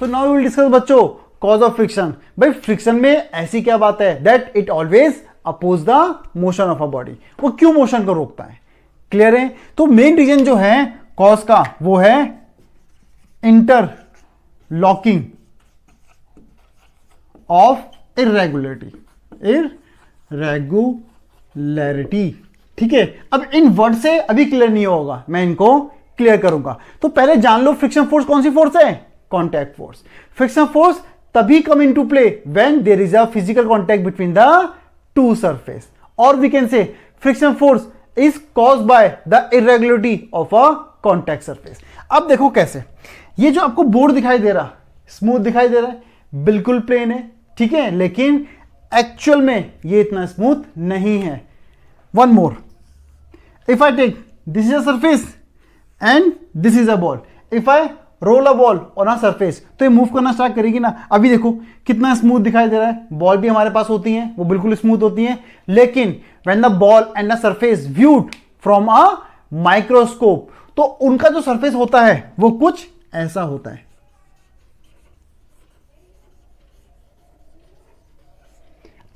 तो now we will discuss बच्चों cause of friction. भाई फ्रिक्शन में ऐसी क्या बात है that it always oppose the motion of a body, वो क्यों मोशन को रोकता है? क्लियर है? तो मेन रीजन जो है कॉज का वो है इंटरलॉकिंग ऑफ इरेगुलरिटी। ठीक है, अब इन वर्ड से अभी क्लियर नहीं होगा, मैं इनको क्लियर करूंगा। तो पहले जान लो फ्रिक्शन फोर्स कौन सी फोर्स है? Contact force. फ्रिक्शन फोर्स तभी come into play when there is a physical contact between the two surface, और we can say friction force is caused by the irregularity of a contact surface. अब देखो कैसे, ये जो आपको board दिखाई दे रहा, स्मूथ दिखाई दे रहा है, बिल्कुल प्लेन है, ठीक है, लेकिन एक्चुअल में ये इतना स्मूथ नहीं है। One more, if I take this is a surface and this is a ball, if I roll a ball on a surface, तो ये मूव करना स्टार्ट करेगी ना। अभी देखो कितना स्मूथ दिखाई दे रहा है, बॉल भी हमारे पास होती है, वो बिल्कुल स्मूथ होती है, लेकिन when the ball and the surface viewed from a microscope, तो उनका जो सरफेस होता है वो कुछ ऐसा होता है।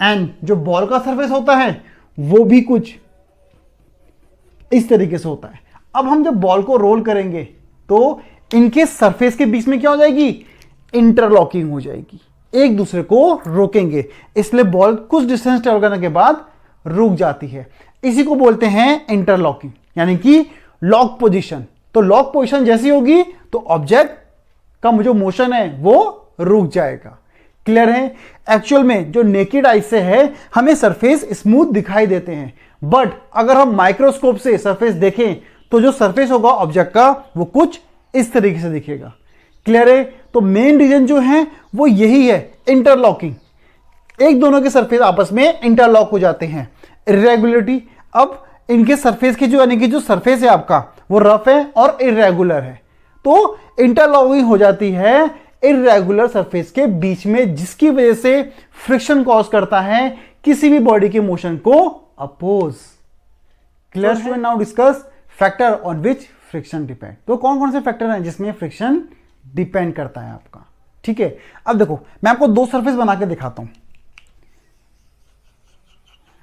एंड जो बॉल का सरफेस होता है वो भी कुछ इस तरीके से होता है। अब हम जब बॉल को रोल करेंगे तो इनके सरफेस के बीच में क्या हो जाएगी? इंटरलॉकिंग हो जाएगी, एक दूसरे को रोकेंगे, इसलिए बॉल कुछ डिस्टेंस ट्रेवल करने के बाद रुक जाती है। इसी को बोलते हैं इंटरलॉकिंग, यानी कि लॉक पोजीशन। तो लॉक पोजीशन जैसी होगी तो ऑब्जेक्ट का जो मोशन है वो रुक जाएगा। क्लियर है? एक्चुअल में जो नेकेड आई से है हमें सरफेस स्मूथ दिखाई देते हैं, बट अगर हम माइक्रोस्कोप से सरफेस देखें तो जो सरफेस होगा ऑब्जेक्ट का वो कुछ इस तरीके से दिखेगा। क्लियर है? तो मेन रीजन जो है वो यही है, इंटरलॉकिंग। एक दोनों के सरफेस आपस में इंटरलॉक हो जाते हैं। इरेगुलरिटी, अब इनके सरफेस की जो यानी कि जो सरफेस है आपका वो रफ है और इरेगुलर है, तो इंटरलॉकिंग हो जाती है इरेगुलर सरफेस के बीच में, जिसकी वजह से फ्रिक्शन कॉज करता है किसी भी बॉडी के मोशन को अपोज। क्लियर है? Now discuss factor on which friction depend. तो कौन कौन से फैक्टर हैं जिसमें फ्रिक्शन डिपेंड करता है आपका? ठीक है, अब देखो मैं आपको दो सरफेस बना के दिखाता हूं।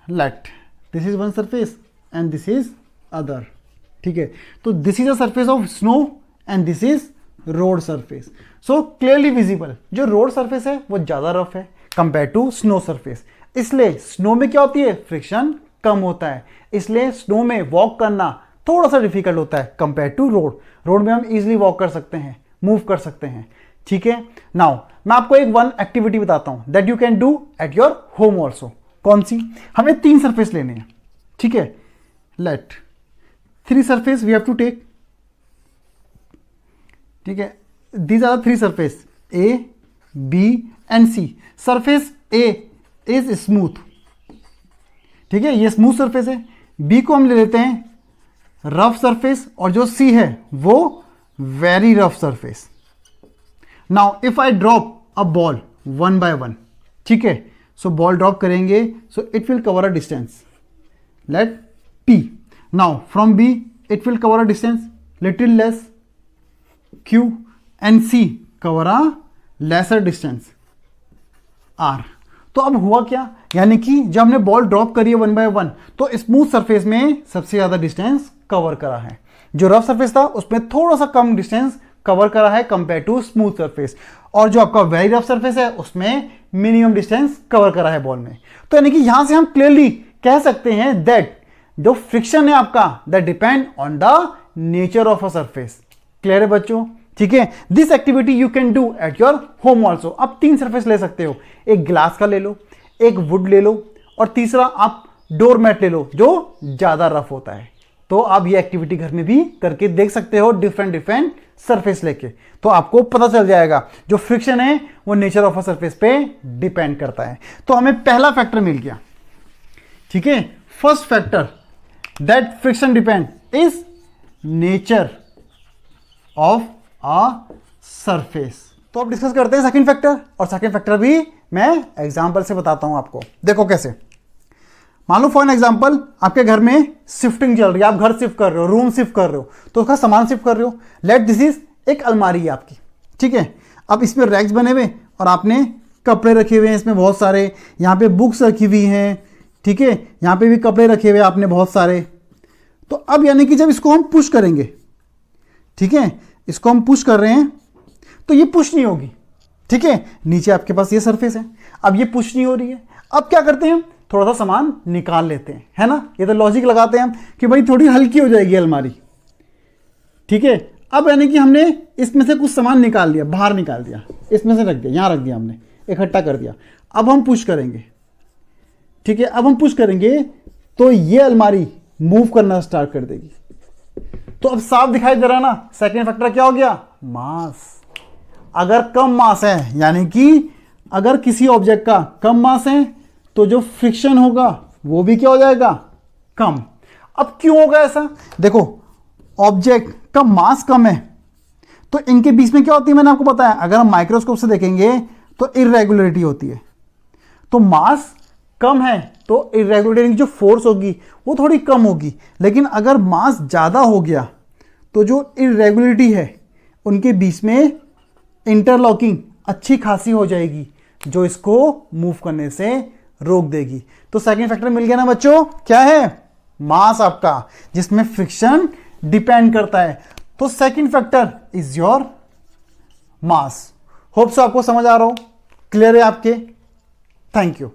Let this is one surface and this is other. ठीक है, तो this is a surface of snow and this is road surface. So clearly visible, जो रोड सरफेस है वो ज्यादा रफ है कंपेयर टू स्नो सरफेस, इसलिए स्नो में क्या होती है? फ्रिक्शन कम होता है, इसलिए स्नो में वॉक करना थोड़ा सा डिफिकल्ट होता है कंपेयर टू रोड। रोड में हम इजीली वॉक कर सकते हैं, मूव कर सकते हैं। ठीक है, नाउ मैं आपको एक वन एक्टिविटी बताता हूं that you can do at your home also. कौन सी? हमें तीन सरफेस लेने हैं। ठीक है, let three surface we have to take. ठीक है, these are the three surface A, B and C. Surface A is smooth, ठीक है, ये स्मूथ सरफेस है। B को हम ले लेते हैं रफ सरफेस, और जो C है वो very rough surface. Now if I drop a ball one by one, ठीक है, सो बॉल ड्रॉप करेंगे, so it will cover a distance, let P. Now from B it will cover a distance little less Q and C cover a lesser distance R. तो अब हुआ क्या? यानी कि जब हमने बॉल ड्रॉप करी है वन बाय वन, तो स्मूथ सरफेस में सबसे ज्यादा डिस्टेंस कवर करा है, जो रफ सरफेस था उसमें थोड़ा सा कम डिस्टेंस कवर करा है कंपेयर टू स्मूथ सरफेस, और जो आपका वेरी रफ सरफेस है उसमें मिनिमम डिस्टेंस कवर करा है बॉल में। तो यानी कि यहां से हम क्लियरली कह सकते हैं दैट जो फ्रिक्शन है आपका that depend on the nature of a surface. Clear है बच्चों? ठीक है, this activity you can do at your home also. आप तीन सरफेस ले सकते हो, एक ग्लास का ले लो, एक वुड ले लो, और तीसरा आप डोर मैट ले लो जो ज्यादा रफ होता है। तो आप ये एक्टिविटी घर में भी करके देख सकते हो, डिफरेंट डिफरेंट सरफेस लेके, तो आपको पता चल जाएगा जो फ्रिक्शन है वो नेचर ऑफ अ सरफेस पे डिपेंड करता है। तो हमें पहला फैक्टर मिल गया। ठीक है, first factor that friction depend is nature of a surface. तो अब डिस्कस करते हैं सेकंड फैक्टर, और सेकंड फैक्टर भी मैं एग्जांपल से बताता हूं आपको। देखो कैसे, मान लो फॉर एन एग्जांपल आपके घर में शिफ्टिंग चल रही है, आप घर शिफ्ट कर रहे हो, रूम शिफ्ट कर रहे हो, तो उसका सामान शिफ्ट कर रहे हो। लेट दिस इज एक अलमारी है आपकी, ठीक है। अब इसमें रैक्स बने हुए और आपने कपड़े रखे हुए हैं इसमें बहुत सारे, यहाँ पे बुक्स रखी हुई हैं, ठीक है, यहाँ पे भी कपड़े रखे हुए आपने बहुत सारे। तो अब यानी कि जब इसको हम पुश करेंगे, ठीक है, इसको हम पुश कर रहे हैं तो ये पुश नहीं होगी, ठीक है, नीचे आपके पास ये सरफेस है, अब ये पुश नहीं हो रही है। अब क्या करते हैं, थोड़ा सा सामान निकाल लेते हैं, है ना, ये तो लॉजिक लगाते हैं हम कि भाई थोड़ी हल्की हो जाएगी अलमारी, ठीक है। अब यानी कि हमने इसमें से कुछ सामान निकाल लिया, बाहर निकाल दिया, इसमें से रख दिया, यहां रख दिया, हमने इकट्ठा कर दिया। अब हम पुश करेंगे, ठीक है, अब हम पुश करेंगे तो ये अलमारी मूव करना स्टार्ट कर देगी। तो अब साफ दिखाई दे रहा ना, सेकंड फैक्टर क्या हो गया, मास। अगर कम मास है, यानी कि अगर किसी ऑब्जेक्ट का कम मास है तो जो फ्रिक्शन होगा वो भी क्या हो जाएगा, कम। अब क्यों होगा ऐसा, देखो ऑब्जेक्ट का मास कम है तो इनके बीच में क्या होती है, मैंने आपको बताया, अगर हम माइक्रोस्कोप से देखेंगे तो इरेगुलरिटी होती है। तो मास कम है तो इरेगुलरिटी जो फोर्स होगी वो थोड़ी कम होगी, लेकिन अगर मास ज़्यादा हो गया तो जो इरेगुलरिटी है उनके बीच में इंटरलॉकिंग अच्छी खासी हो जाएगी, जो इसको मूव करने से रोक देगी। तो सेकंड फैक्टर मिल गया ना बच्चों, क्या है, मास आपका, जिसमें फ्रिक्शन डिपेंड करता है। तो second factor is your mass. Hope so आपको समझ आ रहा हो, क्लियर है आपके, थैंक यू।